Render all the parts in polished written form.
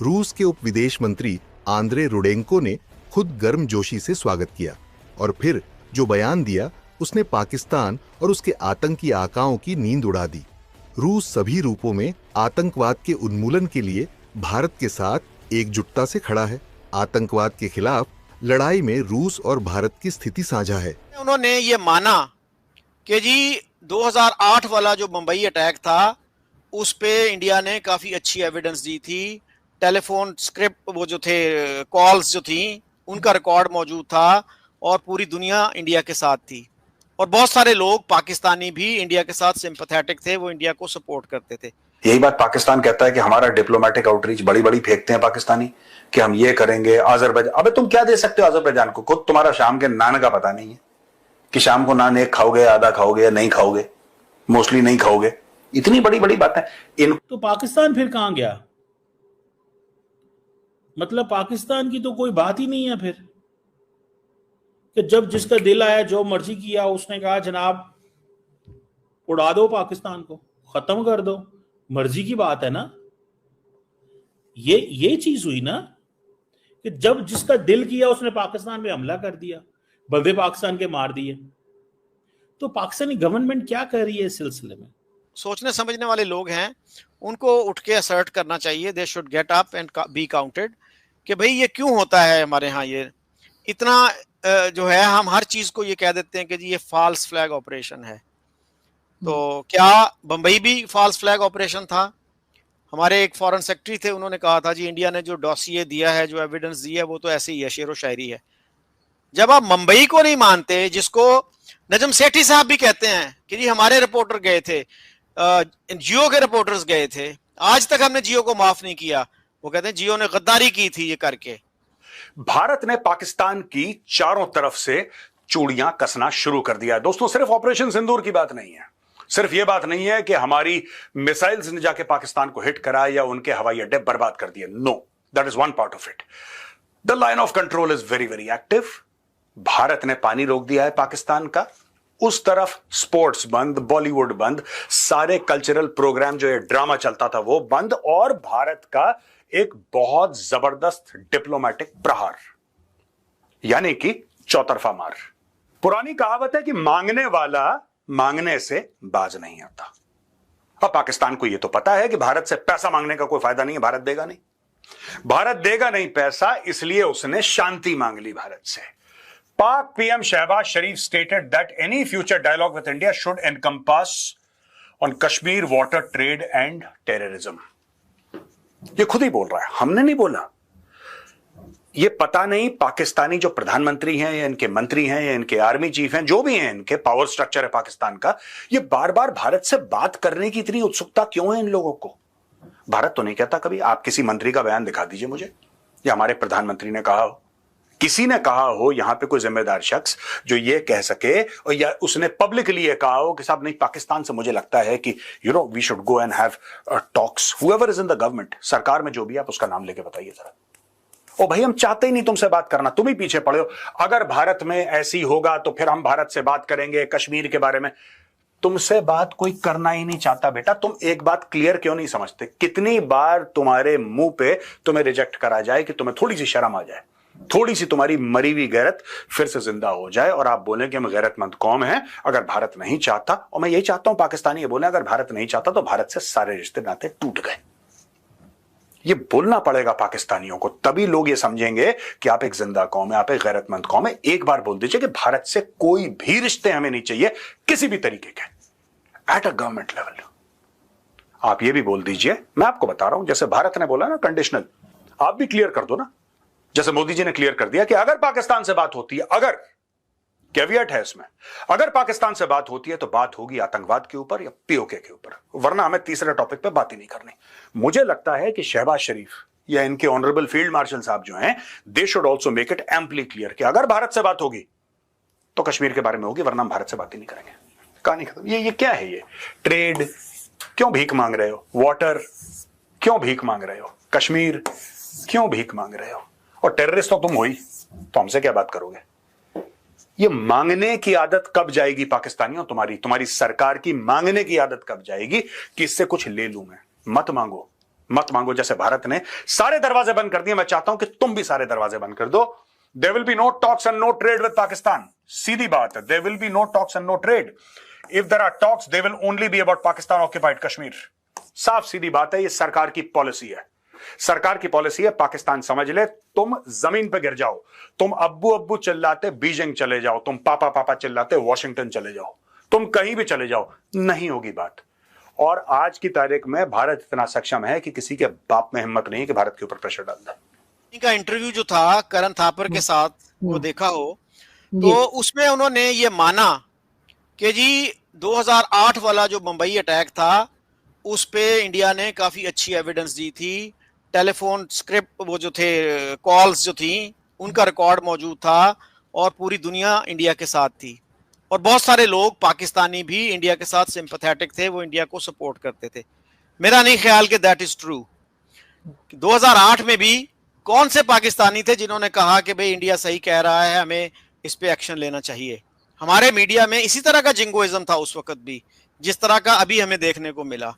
रूस के उप विदेश मंत्री आंद्रे रुडेंको ने खुद गर्मजोशी से स्वागत किया और फिर जो बयान दिया उसने पाकिस्तान और उसके आतंकी आकाओं की नींद उड़ा दी। रूस सभी रूपों में आतंकवाद के उन्मूलन के लिए भारत के साथ एकजुटता से खड़ा है। आतंकवाद के खिलाफ लड़ाई में रूस और भारत की स्थिति साझा है। उन्होंने ये माना कि जी 2008 वाला जो मुंबई अटैक था उस पे इंडिया ने काफी अच्छी एविडेंस दी थी। टेलीफोन स्क्रिप्ट वो जो थे कॉल्स जो थी उनका रिकॉर्ड मौजूद था और पूरी दुनिया इंडिया के साथ थी और बहुत सारे लोग पाकिस्तानी भी इंडिया के साथ सिंपैथेटिक थे, वो इंडिया को सपोर्ट करते थे। यही बात पाकिस्तान कहता है कि हमारा डिप्लोमेटिक आउटरीच बड़ी बड़ी फेंकते हैं पाकिस्तानी कि हम ये करेंगे। अजरबैजान, अबे तुम क्या दे सकते हो अजरबैजान को? खुद तुम्हारा शाम के नान का पता नहीं है कि शाम को नान एक खाओगे, आधा खाओगे या नहीं खाओगे, मोस्टली नहीं खाओगे। इतनी बड़ी बड़ी बातें इन तो पाकिस्तान फिर कहां गया? मतलब पाकिस्तान की तो कोई बात ही नहीं है फिर, कि जब जिसका दिल आया जो मर्जी किया उसने कहा जनाब उड़ा दो पाकिस्तान को, खत्म कर दो, मर्जी की बात है ना। ये चीज हुई ना कि जब जिसका दिल किया उसने पाकिस्तान पे हमला कर दिया, बंदे पाकिस्तान के मार दिए। तो पाकिस्तानी गवर्नमेंट क्या कर रही है इस सिलसिले में? सोचने समझने वाले लोग हैं, उनको उठ के असर्ट करना चाहिए। They should get up and be counted कि भाई ये क्यों होता है हमारे यहाँ। ये इतना जो है हम हर चीज को ये कह देते हैं कि जी ये फॉल्स फ्लैग ऑपरेशन है। तो क्या बंबई भी फॉल्स फ्लैग ऑपरेशन था? हमारे एक फॉरेन सेक्रेटरी थे, उन्होंने कहा था जी इंडिया ने जो डॉसिए दिया है, जो एविडेंस दी है, वो तो ऐसे ही है, शेरो शायरी है। जब आप मुंबई को नहीं मानते, जिसको नजम सेठी साहब भी कहते हैं कि जी हमारे रिपोर्टर गए थे, जियो के रिपोर्टर्स गए थे, आज तक हमने जियो को माफ नहीं किया। वो कहते हैं जियो ने गद्दारी की थी ये करके। भारत ने पाकिस्तान की चारों तरफ से चूड़ियां कसना शुरू कर दिया है। दोस्तों, सिर्फ ऑपरेशन सिंदूर की बात नहीं है, सिर्फ यह बात नहीं है कि हमारी मिसाइल्स ने जाके पाकिस्तान को हिट करा या उनके हवाई अड्डे बर्बाद कर दिए। No, that is one part of it. The line of control is very very active. Bharat ने पानी रोक दिया है पाकिस्तान का, उस तरफ स्पोर्ट्स बंद, बॉलीवुड बंद, सारे कल्चरल प्रोग्राम जो ये ड्रामा चलता था वो बंद, और भारत का एक बहुत जबरदस्त डिप्लोमेटिक प्रहार, यानी कि चौतरफा मार। पुरानी कहावत है कि मांगने वाला मांगने से बाज नहीं आता। अब पाकिस्तान को यह तो पता है कि भारत से पैसा मांगने का कोई फायदा नहीं है, भारत देगा नहीं, भारत देगा नहीं पैसा, इसलिए उसने शांति मांग ली भारत से। Pak PM Shahbaz Sharif stated that any future dialogue with India should encompass on Kashmir water trade and terrorism. ये खुद ही बोल रहा है, हमने नहीं बोला। ये पता नहीं पाकिस्तानी जो प्रधानमंत्री हैं या इनके मंत्री हैं या इनके आर्मी चीफ हैं, जो भी हैं, इनके पावर स्ट्रक्चर है पाकिस्तान का, ये बार बार भारत से बात करने की इतनी उत्सुकता क्यों है इन लोगों को? भारत तो नहीं कहता कभी। आप किसी मंत्री का बयान दिखा दीजिए मुझे, या हमारे प्रधानमंत्री ने कहा हो, किसी ने कहा हो, यहां पे कोई जिम्मेदार शख्स जो ये कह सके, और या उसने पब्लिकली ये कहा हो कि साहब नहीं, पाकिस्तान से मुझे लगता है कि we should go and have talks, whoever is in the government, सरकार में जो भी, आप उसका नाम लेके बताइए जरा। ओ भाई, हम चाहते ही नहीं तुमसे बात करना, तुम ही पीछे पड़े हो। अगर भारत में ऐसी होगा तो फिर हम भारत से बात करेंगे कश्मीर के बारे में। तुमसे बात कोई करना ही नहीं चाहता बेटा। तुम एक बात क्लियर क्यों नहीं समझते? कितनी बार तुम्हारे मुंह पे तुम्हें रिजेक्ट करा जाए कि तुम्हें थोड़ी सी शर्म आ जाए, थोड़ी सी तुम्हारी मरी हुई गैरत फिर से जिंदा हो जाए और आप बोले कि हम गैरतमंद कौम हैं। अगर भारत नहीं चाहता, और मैं यही चाहता हूं पाकिस्तानी ये बोले, अगर भारत नहीं चाहता तो भारत से सारे रिश्ते नाते टूट गए। ये बोलना पड़ेगा पाकिस्तानियों को, तभी लोग ये समझेंगे कि आप एक जिंदा कौम है, आप एक गैरतमंद कौम है। एक बार बोल दीजिए कि भारत से कोई भी रिश्ते हमें नहीं चाहिए, किसी भी तरीके के, एट अ गवर्नमेंट लेवल। आप ये भी बोल दीजिए, मैं आपको बता रहा हूं, जैसे भारत ने बोला ना कंडीशनल, आप भी क्लियर कर दो ना, जैसे मोदी जी ने क्लियर कर दिया कि अगर पाकिस्तान से बात होती है, अगर कैवियट है इसमें, अगर पाकिस्तान से बात होती है तो बात होगी आतंकवाद के ऊपर या पीओके के ऊपर, वरना हमें तीसरे टॉपिक पे बात ही नहीं करनी। मुझे लगता है कि शहबाज शरीफ या इनके ऑनरेबल फील्ड मार्शल साहब जो हैं, they should also make it amply clear कि अगर भारत से बात होगी तो कश्मीर के बारे में होगी, वरना हम भारत से बात ही नहीं करेंगे। कहानी खत्म। ये क्या है? ये ट्रेड क्यों भीख मांग रहे हो? वाटर क्यों भीख मांग रहे हो? कश्मीर क्यों भीख मांग रहे हो? और टेररिस्ट तो तुम हो ही, तो हमसे क्या बात करोगे? ये मांगने की आदत कब जाएगी पाकिस्तानियों? तुम्हारी सरकार की मांगने की आदत कब जाएगी कि इससे कुछ ले लूं मैं? मत मांगो, मत मांगो। जैसे भारत ने सारे दरवाजे बंद कर दिए, मैं चाहता हूं कि तुम भी सारे दरवाजे बंद कर दो। There will be no talks and no trade with Pakistan. सीधी बात है, there will be no talks and no trade. If there are talks they will only be about Pakistan occupied Kashmir. साफ सीधी बात है, ये सरकार की पॉलिसी है। सरकार की पॉलिसी है, पाकिस्तान समझ ले, तुम जमीन पे गिर जाओ, तुम अब्बू अब्बू चिल्लाते बीजिंग चले जाओ, तुम पापा पापा चिल्लाते वॉशिंगटन चले जाओ, तुम कहीं भी चले जाओ, नहीं होगी बात। और आज की तारीख में भारत इतना सक्षम है कि किसी के बाप में हिम्मत नहीं कि भारत के ऊपर प्रेशर डाल दे। इनका इंटरव्यू जो था करण थापर के साथ, वो देखा हो तो उसमें उन्होंने ये माना कि जी 2008 वाला जो मुंबई अटैक था उस पे इंडिया ने काफी अच्छी एविडेंस दी थी। टेलीफोन स्क्रिप्ट, वो जो थे कॉल्स जो थी, उनका रिकॉर्ड मौजूद था और पूरी दुनिया इंडिया के साथ थी। और बहुत सारे लोग पाकिस्तानी भी इंडिया के साथ सिंपैथेटिक थे, वो इंडिया को सपोर्ट करते थे। मेरा नहीं ख्याल कि दैट इज ट्रू। 2008 में भी कौन से पाकिस्तानी थे जिन्होंने कहा कि भाई इंडिया सही कह रहा है, हमें इस पे एक्शन लेना चाहिए? हमारे मीडिया में इसी तरह का जिंगोइज्म था उस वक्त भी, जिस तरह का अभी हमें देखने को मिला।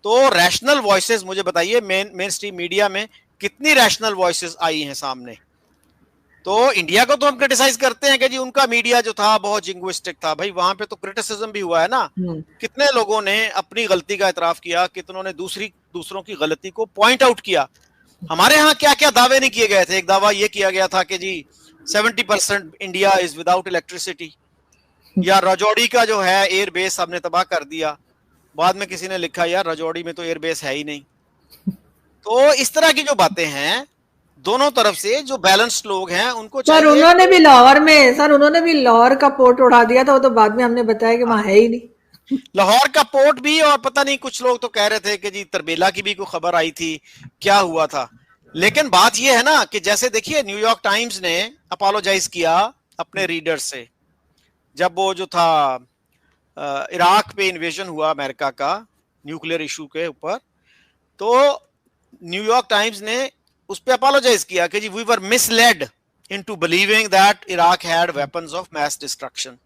तो रैशनल वॉइसेस, मुझे बताइए मेन स्ट्रीम मीडिया में कितनी रैशनल वॉइसेस आई हैं सामने? तो इंडिया को तो हम क्रिटिसाइज करते हैं कि जी उनका मीडिया जो था बहुत जिंग्विस्टिक था। भाई वहां पे तो क्रिटिसिज्म भी हुआ है ना। कितने लोगों ने अपनी गलती का इतराफ किया, कितनों ने दूसरों की गलती को पॉइंट आउट किया। हमारे यहाँ क्या क्या दावे नहीं किए गए थे। एक दावा ये किया गया था कि जी 70% इंडिया इज विदाउट इलेक्ट्रिसिटी, या राजौड़ी का जो है एयर बेस हमने तबाह कर दिया। बाद में किसी ने लिखा यार राजौड़ी में तो एयर बेस है ही नहीं। तो इस तरह की जो बातें हैं, दोनों तरफ से जो बैलेंस्ड लोग हैं उनको सर उन्होंने भी लाहौर का पोर्ट उड़ा दिया था, वो तो बाद में हमने बताया कि वहां है ही नहीं। लाहौर का पोर्ट भी, और पता नहीं कुछ लोग तो कह रहे थे कि जी तरबेला की भी कोई खबर आई थी, क्या हुआ था। लेकिन बात यह है ना कि जैसे देखिए न्यूयॉर्क टाइम्स ने अपोलोजाइज किया अपने रीडर्स से, जब वो जो था इराक पे इन्वेजन हुआ अमेरिका का न्यूक्लियर इशू के ऊपर, तो न्यूयॉर्क टाइम्स ने उस पे अपोलोजाइज किया कि जी we were misled into believing that Iraq had weapons of mass destruction.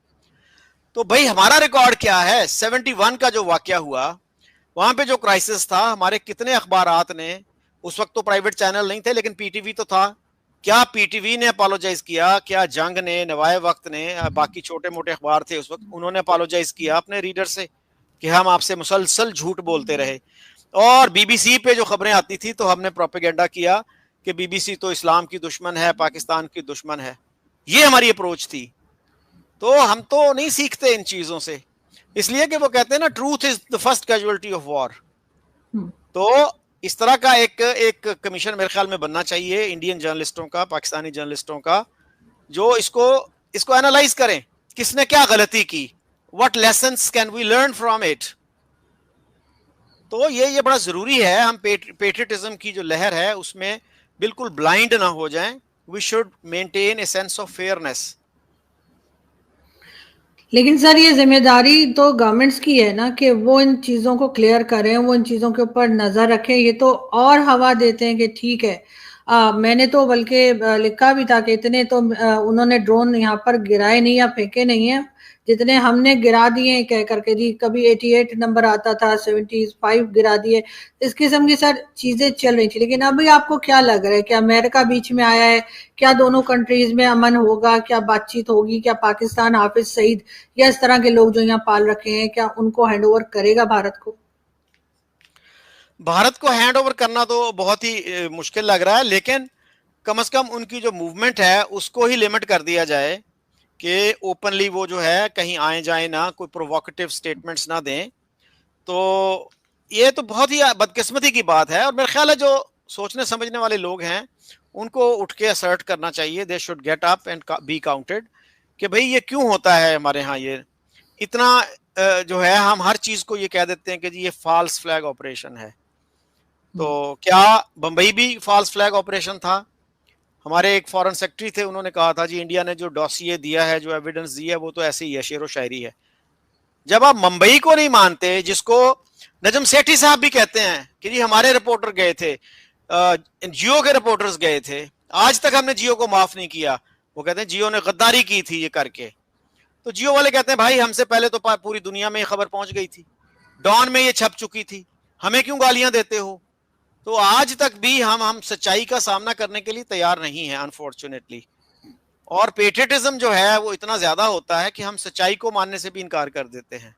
तो भाई हमारा रिकॉर्ड क्या है? 71 का जो वाकया हुआ, वहां पे जो क्राइसिस था, हमारे कितने अखबारात ने, उस वक्त तो प्राइवेट चैनल नहीं थे लेकिन पीटीवी तो था, क्या पीटीवी ने अपोलोजाइज किया? क्या जंग ने, नवाए वक्त ने, बाकी छोटे मोटे अखबार थे उस वक्त, उन्होंने अपोलोजाइज किया अपने रीडर से कि हम आपसे मुसलसल झूठ बोलते रहे? और बीबीसी पे जो खबरें आती थी तो हमने प्रोपेगेंडा किया कि बीबीसी तो इस्लाम की दुश्मन है, पाकिस्तान की दुश्मन है। ये हमारी अप्रोच थी। तो हम तो नहीं सीखते इन चीजों से, इसलिए कि वो कहते हैं ना truth is the first casualty of war. तो इस तरह का एक कमीशन मेरे ख्याल में बनना चाहिए इंडियन जर्नलिस्टों का, पाकिस्तानी जर्नलिस्टों का, जो इसको एनालाइज करें, किसने क्या गलती की, what lessons can we learn from it. तो ये बड़ा जरूरी है। हम पेट्रियटिज्म की जो लहर है उसमें बिल्कुल ब्लाइंड ना हो जाएं। We should maintain a sense of fairness. लेकिन सर ये जिम्मेदारी तो गवर्नमेंट्स की है ना कि वो इन चीजों को क्लियर करें, वो इन चीजों के ऊपर नजर रखें। ये तो और हवा देते हैं कि ठीक है, मैंने तो बल्कि लिखा भी था कि इतने तो उन्होंने ड्रोन यहाँ पर गिराए नहीं या फेंके नहीं है जितने हमने गिरा दिए कह करके। जी कभी 88 नंबर आता था, 75 गिरा दिए, इस किस्म की सर चीजें चल रही थी। लेकिन अभी आपको क्या लग रहा है, क्या अमेरिका बीच में आया है? क्या दोनों कंट्रीज में अमन होगा? क्या बातचीत होगी? क्या पाकिस्तान हाफिज सईद या इस तरह के लोग जो यहाँ पाल रखे हैं, क्या उनको हैंड ओवर करेगा भारत को? भारत को हैंड ओवर करना तो बहुत ही मुश्किल लग रहा है, लेकिन कम से कम उनकी जो मूवमेंट है उसको ही लिमिट कर दिया जाए कि ओपनली वो जो है कहीं आए जाए ना, कोई प्रोवोकेटिव स्टेटमेंट्स ना दें। तो ये तो बहुत ही बदकिस्मती की बात है। और मेरा ख्याल है जो सोचने समझने वाले लोग हैं उनको उठ के असर्ट करना चाहिए। They should get up and be counted कि भाई ये क्यों होता है हमारे यहाँ, ये इतना जो है हम हर चीज को ये कह देते हैं कि जी ये फॉल्स फ्लैग ऑपरेशन है। तो क्या बंबई भी फॉल्स फ्लैग ऑपरेशन था? हमारे एक फॉरेन सेक्रेटरी थे, उन्होंने कहा था जी इंडिया ने जो डॉसिए दिया है, जो एविडेंस दी है, वो तो ऐसे ही है, शेरो शायरी है। जब आप मुंबई को नहीं मानते, जिसको नजम सेठी साहब भी कहते हैं कि जी हमारे रिपोर्टर गए थे, जियो के रिपोर्टर्स गए थे, आज तक हमने जियो को माफ नहीं किया। वो कहते हैं जियो ने गद्दारी की थी ये करके। तो जियो वाले कहते हैं भाई हमसे पहले तो पूरी दुनिया में ये खबर पहुंच गई थी, डॉन में ये छप चुकी थी, हमें क्यों गालियां देते हो? तो आज तक भी हम सच्चाई का सामना करने के लिए तैयार नहीं है अनफॉर्चुनेटली। और पेट्रियटिज्म जो है वो इतना ज्यादा होता है कि हम सच्चाई को मानने से भी इनकार कर देते हैं।